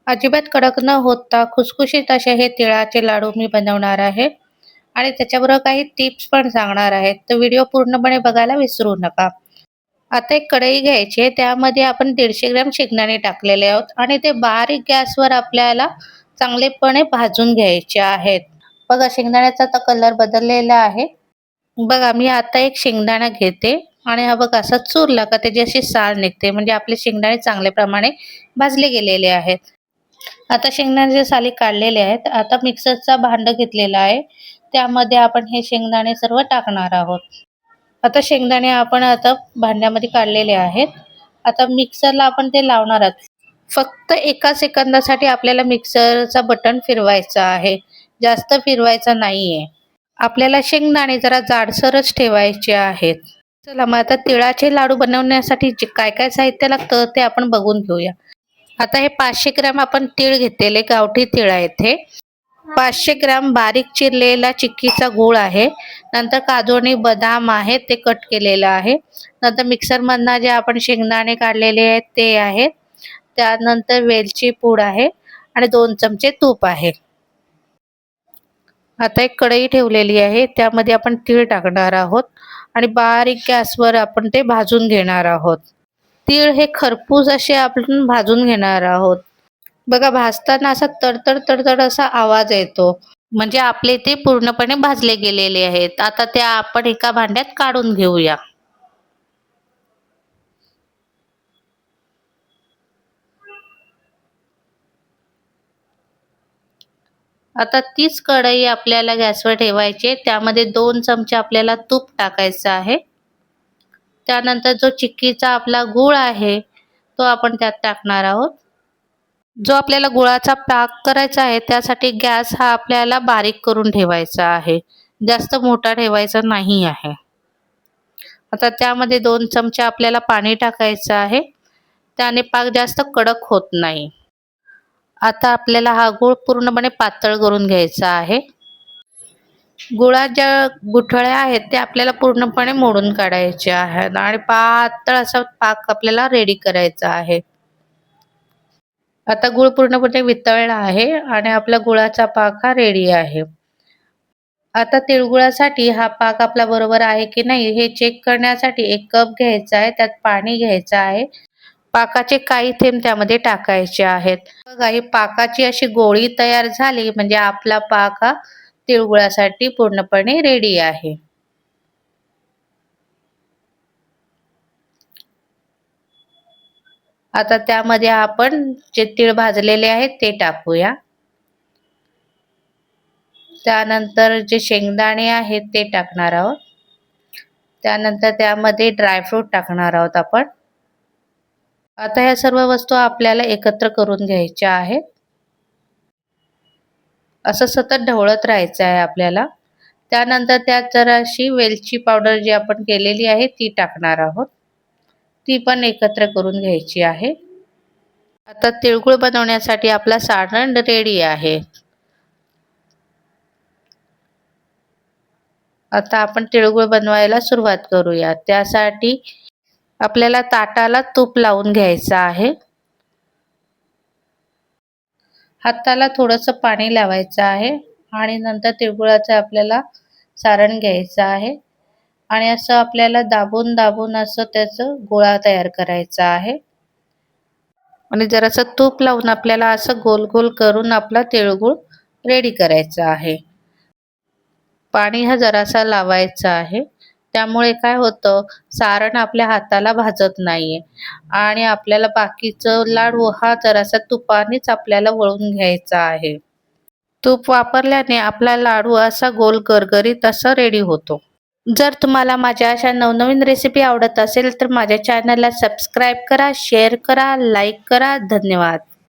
अजिबात कडक न होता खुसखुशीत असे हे तिळाचे लाडू मी बनवणार आहे आणि त्याच्याबरोबर काही टिप्स पण सांगणार आहे. तर व्हिडिओ पूर्णपणे बघायला विसरू नका. आता एक कढई घ्यायची आहे. त्यामध्ये आपण 150 ग्रॅम शेंगदाणे टाकलेले आहोत आणि ते बारीक गॅसवर आपल्याला चांगलेपणे भाजून घ्यायचे आहेत. बघा शेंगदाण्याचा आता कलर बदललेला आहे. बघा मी आता एक शेंगदाणा घेते आणि हा बघा असा चुरला का त्याची अशी साल निघते, म्हणजे आपले शेंगदाणे चांगल्या प्रमाणे भाजले गेलेले आहेत. आता शेंगदाण्याचे साली काढलेले आहेत. आता मिक्सरचा भांड घेतलेला आहे. त्यामध्ये आपण हे शेंगदाणे सर्व टाकणार आहोत. आता शेंगदाणे आपण आता भांड्यामध्ये काढलेले आहेत. आता मिक्सरला आपण ते लावणार आहोत. फक्त एका सेकंदासाठी आपल्याला मिक्सरचा बटन फिरवायचा आहे, जास्त फिरवायचा नाहीये. आपल्याला शेंगदाणे जरा जाडसरच ठेवायचे आहेत. चला मग आता तिळाचे लाडू बनवण्यासाठी जे काय काय साहित्य लागतं ते आपण बघून घेऊया. आता हे 500 ग्रॅम आपण तीळ घेतलेले, गावठी तीळ आहेत हे. 500 ग्रॅम बारीक चिरलेला चिक्कीचा गूळ आहे. नंतर काजू आणि बदाम आहे ते कट केलेलं आहे. नंतर मिक्सरमधनं जे आपण शेंगदाणे काढलेले आहेत ते आहेत. त्यानंतर वेलची पूड आहे आणि 2 चमचे तूप आहे. आता एक कढई ठेवलेली आहे. त्यामध्ये आपण तीळ टाकणार आहोत आणि बारीक गॅसवर आपण ते भाजून घेणार आहोत. तीळ हे खरपूस असे आपण भाजून घेणार आहोत. बघा भाजताना असा तडतड तडतड असा आवाज येतो, म्हणजे आपले ते पूर्णपणे भाजले गेलेले आहेत. आता त्या आपण एका भांड्यात काढून घेऊया. आता तीच कढई आपल्याला गॅसवर ठेवायची. त्यामध्ये 2 चमचे आपल्याला तूप टाकायचं आहे. त्यानंतर जो चिक्कीचा आपला गूळ आहे तो आपण त्यात टाकणार आहोत. जो आपल्याला गुळाचा पाक करायचा आहे त्यासाठी गॅस हा आपल्याला बारीक करून ठेवायचा आहे, जास्त मोठा ठेवायचा नाही आहे. आता त्यामध्ये 2 चमचे आपल्याला पाणी टाकायचं आहे. त्याने पाक जास्त कडक होत नाही. आता आपल्याला हा गूळ पूर्णपणे पातळ करून घ्यायचा आहे. गुळात ज्या गुठळ्या आहेत त्या आपल्याला पूर्णपणे मोडून काढायच्या आहेत आणि पातळ असा पाक आपल्याला रेडी करायचा आहे. आता गूळ पूर्णपणे वितळला आहे आणि आपला गुळाचा पाक हा रेडी आहे. आता तिळगुळासाठी हा पाक आपला बरोबर आहे की नाही हे चेक करण्यासाठी 1 कप घ्यायचा आहे. त्यात पाणी घ्यायचं आहे. पाकाचे काही थेंब त्यामध्ये टाकायचे आहेत. बघा ही पाकाची अशी गोळी तयार झाली म्हणजे आपला पाक हा तिळगुळासाठी पूर्णपणे रेडी आहे. आता त्यामध्ये आपण जे तीळ भाजलेले आहेत ते टाकूया. त्यानंतर जे शेंगदाणे आहेत ते टाकणार आहोत. त्यानंतर त्यामध्ये ड्रायफ्रूट टाकणार आहोत आपण. आता ह्या सर्व वस्तू आपल्याला एकत्र करून घ्यायच्या आहेत. असं सतत ढवळत राहायचं आहे आपल्याला. त्यानंतर त्यात जराशी वेलची पावडर जी आपण केलेली आहे ती टाकणार आहोत. ती पण एकत्र करून घ्यायची आहे. आता तिळगुळ बनवण्यासाठी आपला सारण रेडी आहे. आता आपण तिळगुळ बनवायला सुरुवात करूया. त्यासाठी आपल्याला ताटाला तूप लावून घ्यायचं आहे. हाताला थोडंसं पाणी लावायचं आहे आणि नंतर तिळगुळाचं आपल्याला सारण घ्यायचं आहे आणि असं आपल्याला दाबून दाबून असं त्याचं गोळा तयार करायचा आहे आणि जरासं तूप लावून आपल्याला असं गोल गोल करून आपला तिळगुळ रेडी करायचा आहे. पाणी हा जरासा लावायचा आहे. त्यामुळे काय होतं सारण आपल्या हाताला भाजत नाहीये आणि आपल्याला बाकीचं लाडू हा जरासा तुपानेच आपल्याला वळून घ्यायचा आहे. तूप वापरल्याने आपला लाडू असा गोल गरगरीत असा रेडी होतो. जर तुम्हाला माझ्या अशा नवनवीन रेसिपी आवडत असेल तर माझ्या चॅनलला सबस्क्राईब करा, शेअर करा, लाईक करा. धन्यवाद.